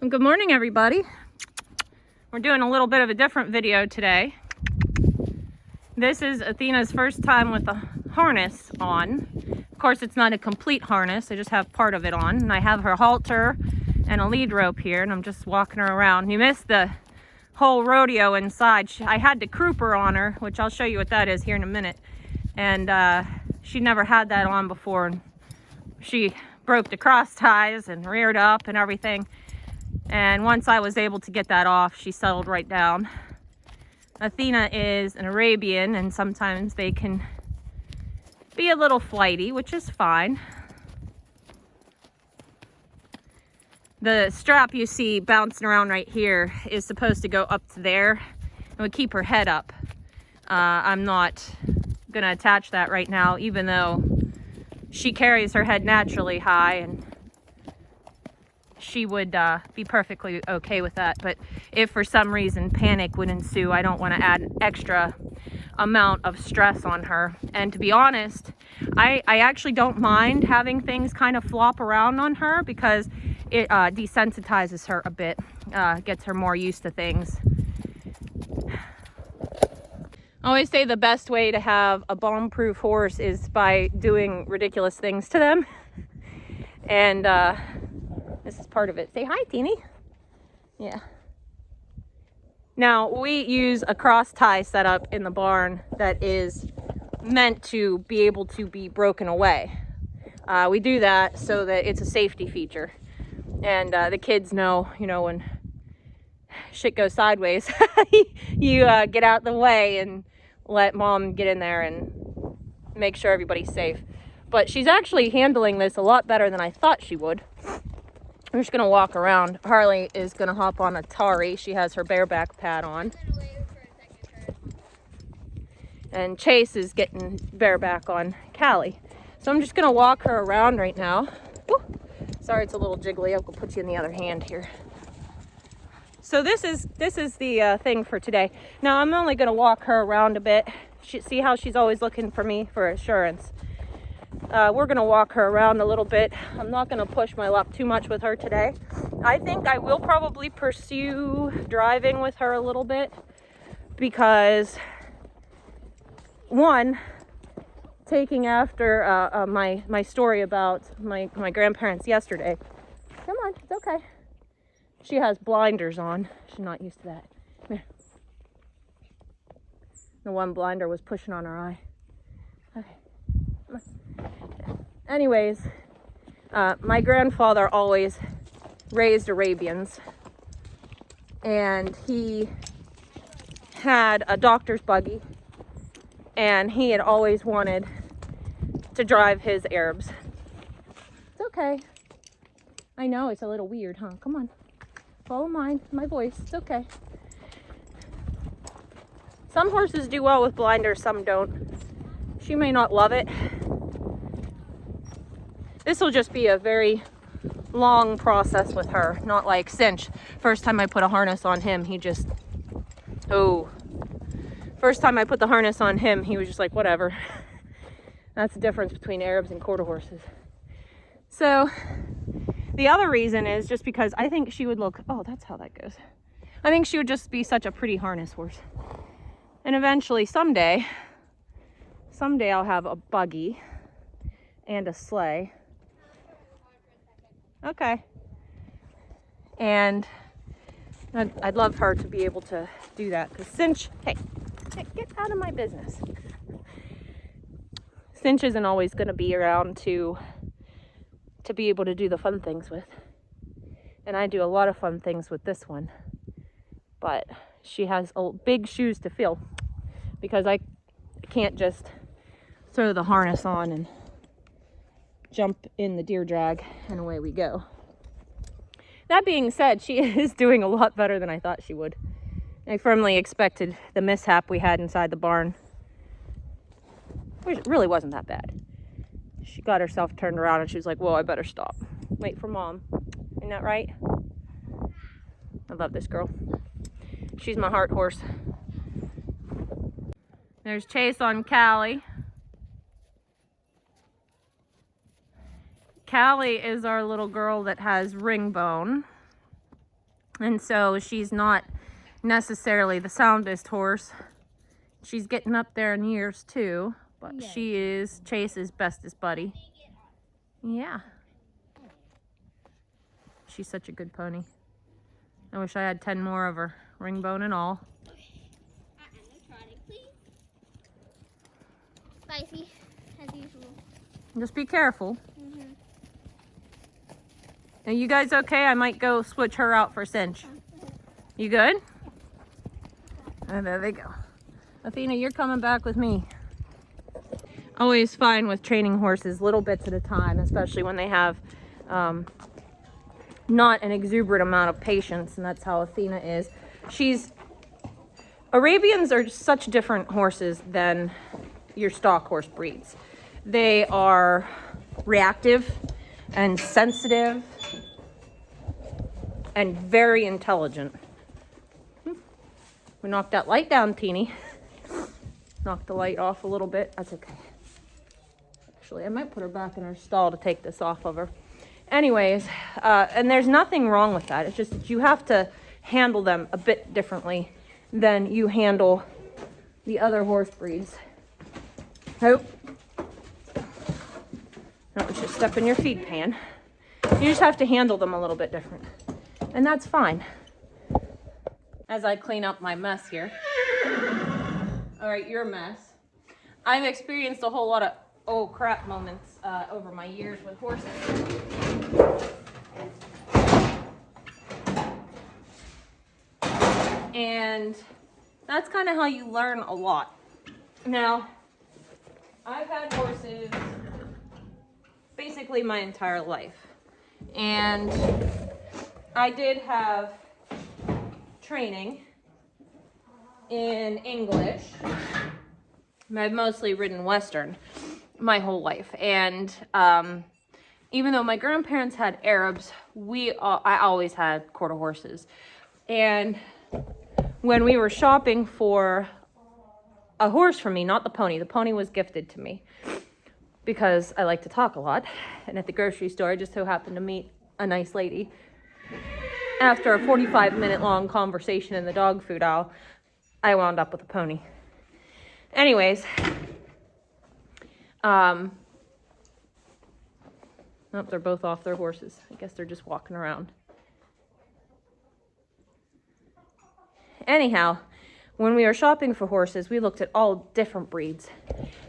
Well, good morning, everybody. We're doing a little bit of a different video today. This is Athena's first time with a harness on. Of course, it's not a complete harness. I just have part of it on. And I have her halter and a lead rope here, and I'm just walking her around. You missed the whole rodeo inside. I had to croup her on her, which I'll show you what that is here in a minute. And she never had that on before. And she broke the cross ties and reared up and everything. And once I was able to get that off, she settled right down. Athena is an Arabian, and sometimes they can be a little flighty, which is fine. The strap you see bouncing around right here is supposed to go up to there and would keep her head up. I'm not going to attach that right now, even though she carries her head naturally high, and she would be perfectly okay with that. But if for some reason panic would ensue, I don't want to add an extra amount of stress on her. And to be honest, I actually don't mind having things kind of flop around on her, because it desensitizes her a bit, gets her more used to things. I always say the best way to have a bomb-proof horse is by doing ridiculous things to them. And this is part of it. Say hi, Teeny. Yeah. Now, we use a cross tie setup in the barn that is meant to be able to be broken away. We do that so that it's a safety feature. And the kids know, you know, when shit goes sideways, you get out the way and let mom get in there and make sure everybody's safe. But she's actually handling this a lot better than I thought she would. I'm just going to walk around. Harley is going to hop on a Tari. She has her bareback pad on. And Chase is getting bareback on Callie. So I'm just going to walk her around right now. Woo. Sorry, it's a little jiggly. I'll go put you in the other hand here. So this is the thing for today. Now I'm only going to walk her around a bit. See how she's always looking for me for assurance. We're going to walk her around a little bit. I'm not going to push my luck too much with her today. I think I will probably pursue driving with her a little bit, because one, taking after my story about my grandparents yesterday. Come on, it's okay. She has blinders on. She's not used to that. Come here. The one blinder was pushing on her eye. Okay. Come on. Anyways, my grandfather always raised Arabians, and he had a doctor's buggy, and he had always wanted to drive his Arabs. It's okay. I know it's a little weird, huh? Come on. Follow my voice. It's okay. Some horses do well with blinders, some don't. She may not love it. This will just be a very long process with her, not like Cinch. First time I put a harness on him, he just, First time I put the harness on him, he was just like, whatever. That's the difference between Arabs and quarter horses. So the other reason is just because I think she would look, that's how that goes. I think she would just be such a pretty harness horse. And eventually, someday I'll have a buggy and a sleigh. Okay. And I'd love her to be able to do that, because Cinch, hey, get out of my business. Cinch isn't always going to be around to be able to do the fun things with. And I do a lot of fun things with this one. But she has big shoes to fill, because I can't just throw the harness on and jump in the deer drag and away we go. That being said, she is doing a lot better than I thought she would. I firmly expected the mishap we had inside the barn, which really wasn't that bad. She got herself turned around and she was like, whoa, I better stop. Wait for mom. Isn't that right? I love this girl. She's my heart horse. There's Chase on Callie. Callie is our little girl that has ring bone. And so she's not necessarily the soundest horse. She's getting up there in years too, but she is Chase's bestest buddy. Yeah. She's such a good pony. I wish I had 10 more of her, ring bone and all. Spicy, as usual. Just be careful. Are you guys okay? I might go switch her out for Cinch. You good? And there they go. Athena, you're coming back with me. Always fine with training horses, little bits at a time, especially when they have not an exuberant amount of patience, and that's how Athena is. Arabians are such different horses than your stock horse breeds. They are reactive and sensitive and very intelligent. We knocked that light down, Teeny. Knocked the light off a little bit. That's okay. Actually, I might put her back in her stall to take this off of her. Anyways, and there's nothing wrong with that. It's just that you have to handle them a bit differently than you handle the other horse breeds. Hope. Don't just step in your feed pan. You just have to handle them a little bit different. And that's fine. As I clean up my mess here. All right, your mess. I've experienced a whole lot of oh crap moments over my years with horses. And that's kind of how you learn a lot. Now, I've had horses basically my entire life. And I did have training in English. I've mostly ridden Western my whole life. And even though my grandparents had Arabs, I always had quarter horses. And when we were shopping for a horse for me, not the pony was gifted to me because I like to talk a lot. And at the grocery store, I just so happened to meet a nice lady. After a 45-minute long conversation in the dog food aisle, I wound up with a pony. Anyways, nope, they're both off their horses. I guess they're just walking around. Anyhow, when we were shopping for horses, we looked at all different breeds.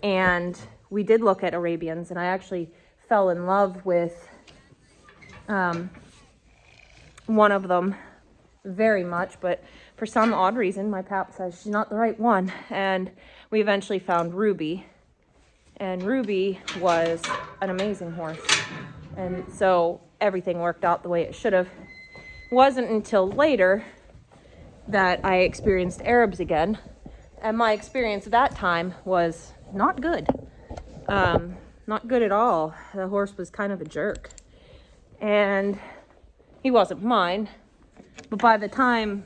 And we did look at Arabians, and I actually fell in love with one of them very much, but for some odd reason, my pap says she's not the right one. And we eventually found Ruby. And Ruby was an amazing horse. And so everything worked out the way it should have. It wasn't until later that I experienced Arabs again. And my experience at that time was not good. Not good at all. The horse was kind of a jerk. And he wasn't mine. But by the time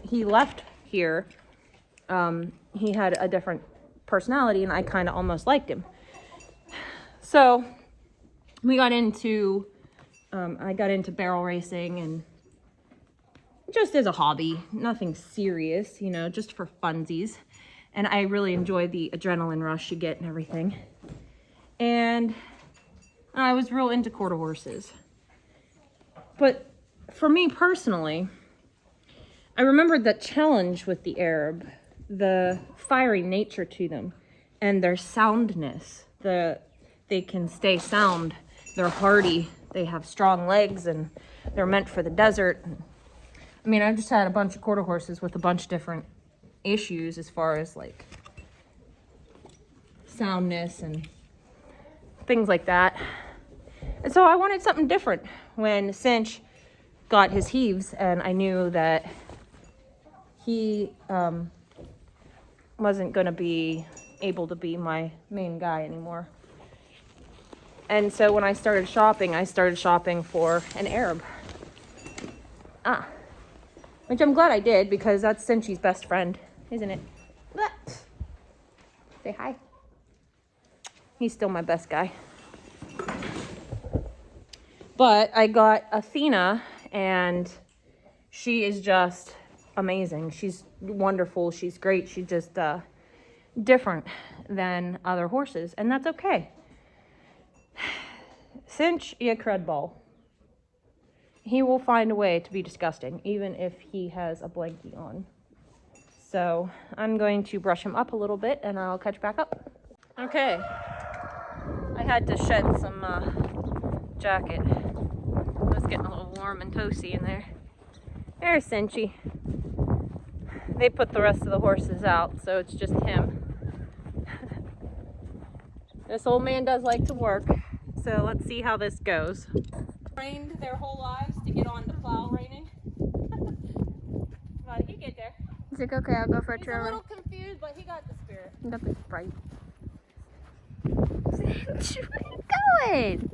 he left here, he had a different personality, and I kind of almost liked him. So we got into, I got into barrel racing, and just as a hobby, nothing serious, you know, just for funsies. And I really enjoyed the adrenaline rush you get and everything. And I was real into quarter horses. But for me personally, I remembered that challenge with the Arab, the fiery nature to them, and their soundness. They can stay sound, they're hardy, they have strong legs, and they're meant for the desert. I mean, I've just had a bunch of quarter horses with a bunch of different issues as far as like soundness and things like that. And so I wanted something different when Cinch got his heaves, and I knew that he wasn't going to be able to be my main guy anymore. And so when I started shopping for an Arab. Which I'm glad I did, because that's Cinch's best friend, isn't it? Say hi. He's still my best guy. But I got Athena, and she is just amazing. She's wonderful. She's great. She's just different than other horses, and that's okay. Cinch, you crud ball. He will find a way to be disgusting, even if he has a blankie on. So I'm going to brush him up a little bit, and I'll catch back up. Okay, I had to shed some jacket. It was getting a little warm and toasty in there. There's Cinchy. They put the rest of the horses out, so it's just him. This old man does like to work, so let's see how this goes. Trained their whole lives to get on the plow reining. But he get there. He's like, okay, I'll go for a trail He's a run. little confused, but he got the spirit. He got the sprite. Cinch, where are you going?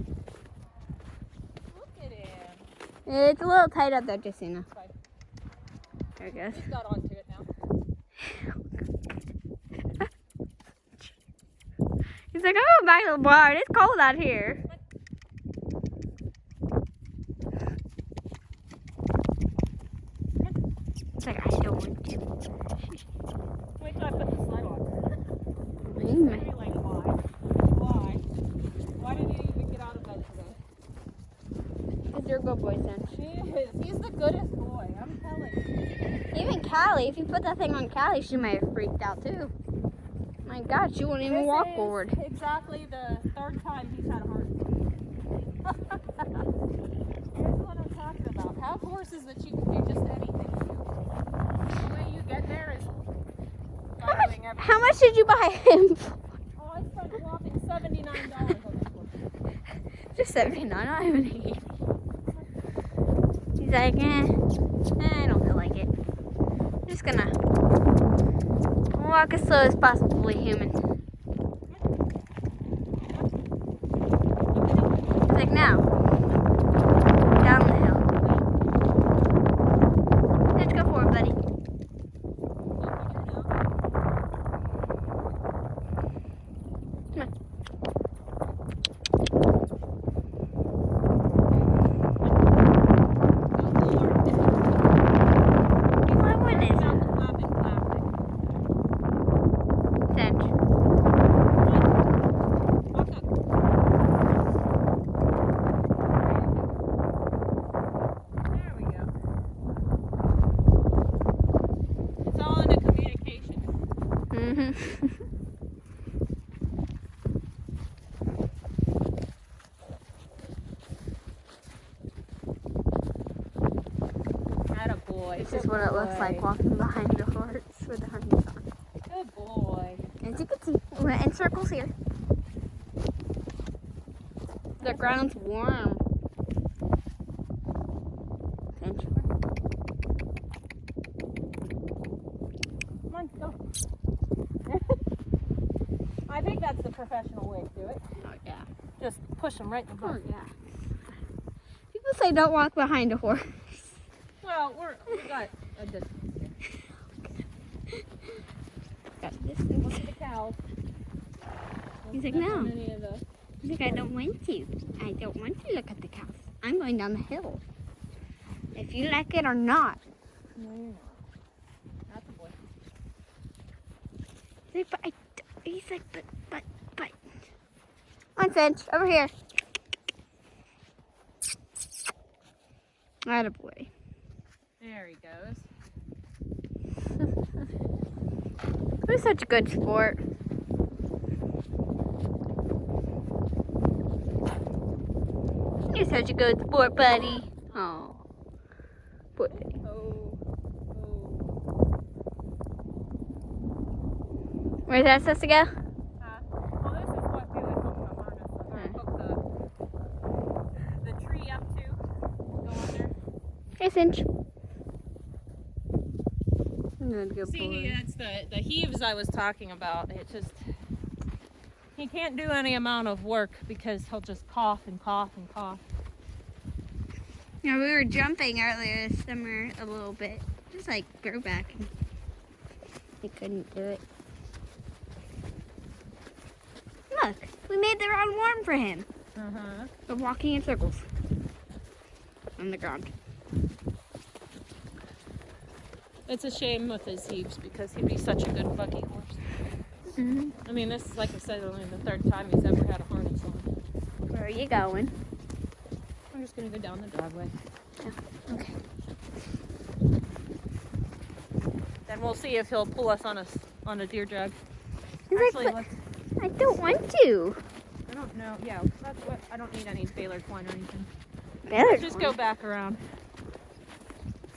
Look at him. It's a little tight up there, Jacina. Fine. There it goes. He's got onto it now. He's like, I'm going back to the barn. It's cold out here. It's like, I don't want to. Wait till I put the sled on. Anyway. Maybe like, why? Why did he even get out of bed today? Because you're a good boy, Cinch. He is. He's the goodest boy, I'm telling you. Even Callie, if you put that thing on Callie, she might have freaked out too. My God, she won't even walk forward. Exactly the third time he's had a heart attack. Here's what I'm talking about. Have horses that you can do just anything to. The way you get there is by doing everything. How much did you buy him for? Oh, I spent a whopping $79 on this one. Just 79, not even 80. He's like, I don't feel like it. I'm just gonna walk as slow as possibly human. He's like, now, down the hill. Let's go for it, buddy. Come on. This is what it looks like walking behind the horse with the harness on. Good boy. As you can see, we went in circles here. The ground's warm. Cinch. Come on, go. I think that's the professional way to do it. Oh, yeah. Just push them right in the Oh, butt. yeah. People say don't walk behind a horse. Well, we got a distance here. Got distance. Look at the cows. He's like, no. He's like, I don't want to. I don't want to look at the cows. I'm going down the hill. If you like it or not. No, you're not. That's a boy. He's like, but he's like, but. On Cinch, over here. Attaboy. There he goes. Who's such a good sport? You're such a good sport, buddy. Oh, poor thing. Where's that supposed to go? Well, this is what we would hook the harness, or hook the tree up to. Go on there. Hey, Cinch. Good See, boy. that's the heaves I was talking about. It just, he can't do any amount of work because he'll just cough and cough and cough. Yeah, we were jumping earlier this summer a little bit. Just like go back. And we couldn't do it. Look, we made the ground warm for him. Uh-huh. We're walking in circles on the ground. It's a shame with his heaves because he'd be such a good buggy horse. Mm-hmm. I mean, this is, like I said, only the third time he's ever had a harness on. Where are you going? I'm just gonna go down the driveway. Oh, okay. Then we'll see if he'll pull us on a deer drag. He's Actually, like, I don't want to. I don't know. Yeah, that's what. I don't need any baler twine or anything. Better Just go back around.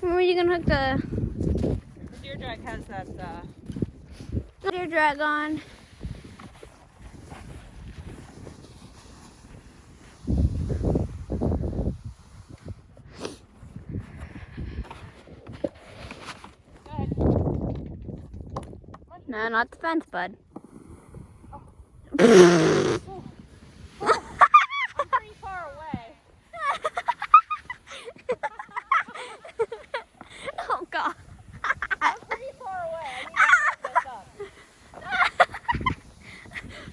Where are you gonna hook the Deer drag has that. deer drag on? No, not the fence, bud. I'm pretty far away. Oh God. I'm pretty far away. I need to set this up.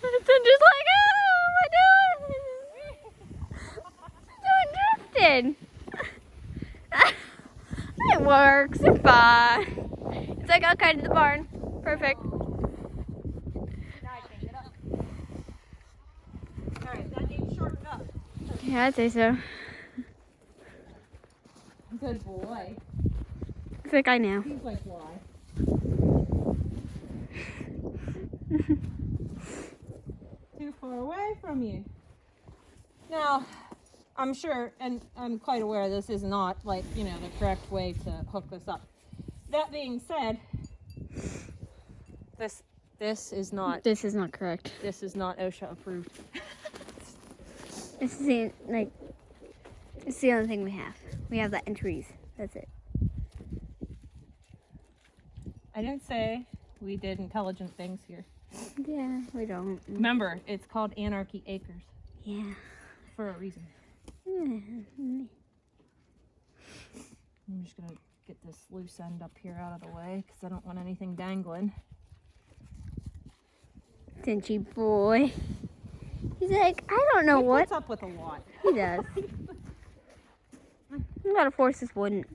It's just like, oh, what am I doing? Doing drifting. It works. It's fine. It's like okay to the barn. Perfect. Now I can get up. Alright, that needs shortened up. Yeah, I'd say so. Good boy. I think I know. He's like, why? Too far away from you. Now, I'm sure, and I'm quite aware this is not, like, you know, the correct way to hook this up. That being said, this is not correct. this is not OSHA approved. This is the, like, it's the only thing we have. We have the entries. That's it. I didn't say we did intelligent things here. Yeah, we don't. Remember, it's called Anarchy Acres Yeah. for a reason. Mm-hmm. I'm just gonna get this loose end up here out of the way because I don't want anything dangling. Cinchy boy. He's like, I don't know He what. puts up with a lot. He does. A lot of horses wouldn't.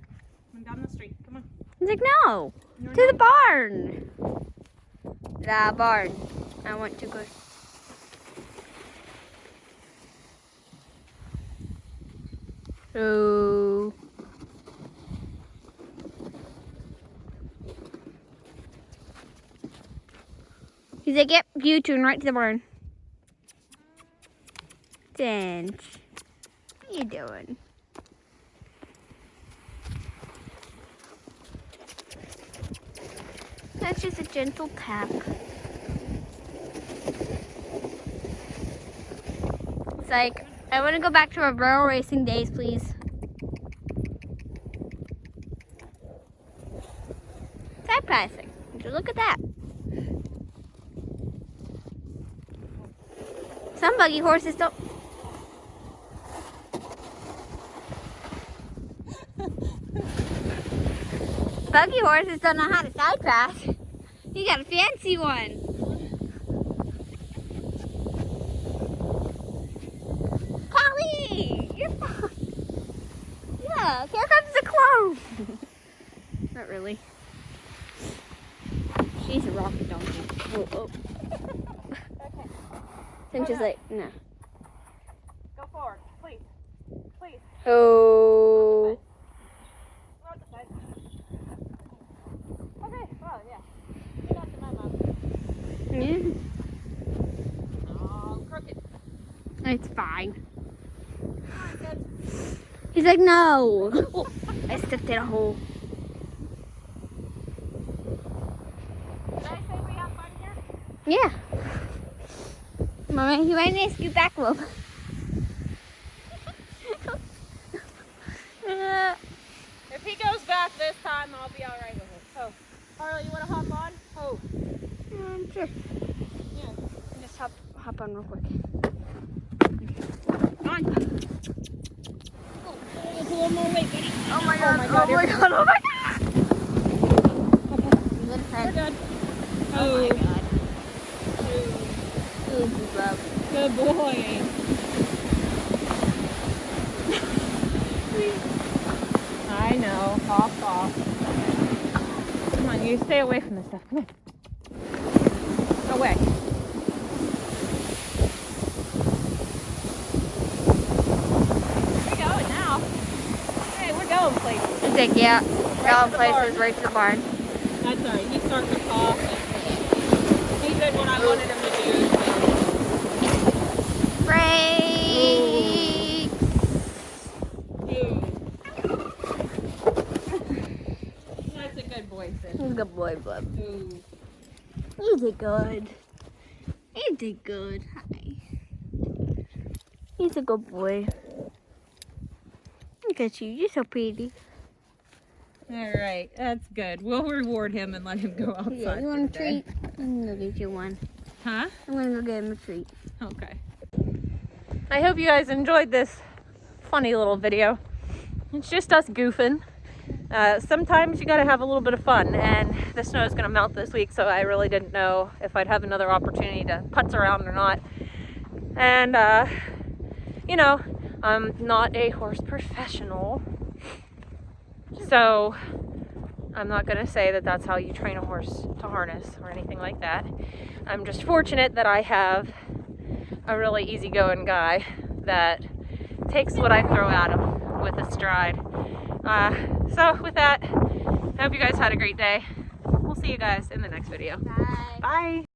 I'm down the street. Come on. He's like, no. You're To the barn. The barn. I want to go. So. He's like, yep, you turn right to the barn. Cinch. What are you doing? That's just a gentle tap. It's like, I want to go back to our barrel racing days, please. Side passing. Just look at that. Some buggy horses don't. Buggy horses don't know how to side pass. You got a fancy one. Polly! You're fine. Yeah, here comes the clone. Not really. She's a rocket donkey. Oh, oh. Okay. Cinch is like, no. Go forward, please. Please. Oh. Not the side. Okay. Well, yeah. You got the memo. Yeah. Oh, crooked. It's fine. Come on, good. He's like, no. Oh, I stepped in a hole. Did I say we have fun here? Yeah. Mama, you might need to scoot back a little. If he goes back this time, I'll be alright with it. Oh, Harley, you want to hop on? Oh. Sure. Yeah. Just hop on real quick. Come on. Oh, it's a little more weight, buddy. Oh my god. Oh my god. Oh my god. Oh my god. We're good. Oh my god. Good boy. I know. Hop off. you stay away from this stuff. Come on. Away. We're going now. Hey, we're going places. He's like, yeah, going to the places barn. right to the barn. That's all right. He's starting to cough. He did what I wanted him to do. Brakes! That's a good boy, Sid. He's a good boy, bub. Ooh. He's a good. He's a good. Hi. He's a good boy. Look at you. You're so pretty. All right, that's good. We'll reward him and let him go outside. Yeah, you for want the a day. treat? I'm gonna go get you one. Huh? I'm gonna go get him a treat. Okay. I hope you guys enjoyed this funny little video. It's just us goofing. Sometimes you gotta have a little bit of fun, and the snow is gonna melt this week, so I really didn't know if I'd have another opportunity to putz around or not. And, you know, I'm not a horse professional, so I'm not gonna say that that's how you train a horse to harness or anything like that. I'm just fortunate that I have a really easygoing guy that takes what I throw at him with a stride. So with that, I hope you guys had a great day. We'll see you guys in the next video. Bye. Bye.